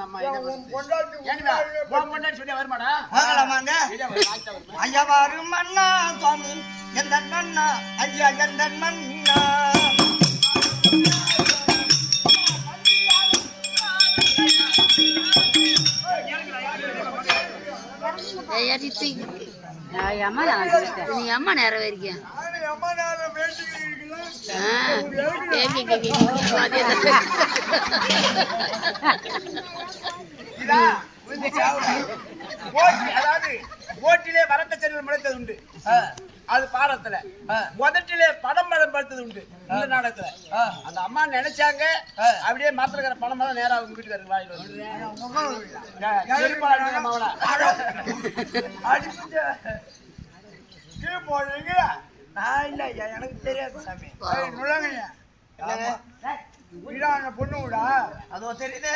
அந்த அம்மா பொண்டாட்டி சொல்லி வருமாடா வாங்கலாமாங்க ஐயா வரும் மன்னா சுவாமி எந்த மன்னா ஐயா எந்த மன்னா நீங்க அம்மா நேரம் வரைக்கும் அதாவது ஓட்டிலே வரக்கச்செடியில் முளைத்தது உண்டு அது பாடத்துல முதட்டிலே படம் படுத்தது உண்டு இந்த நாடகத்துல அந்த அம்மா நினைச்சாங்க அப்படியே மாத்திரக்கிற படம் தான் நேரம் அவங்க வீட்டுக்காரங்க வாயில போடுறீங்க நான் இல்ல எனக்கு தெரியாது சாமி நுழைங்க பொண்ணு விடா அதோ தெரியுது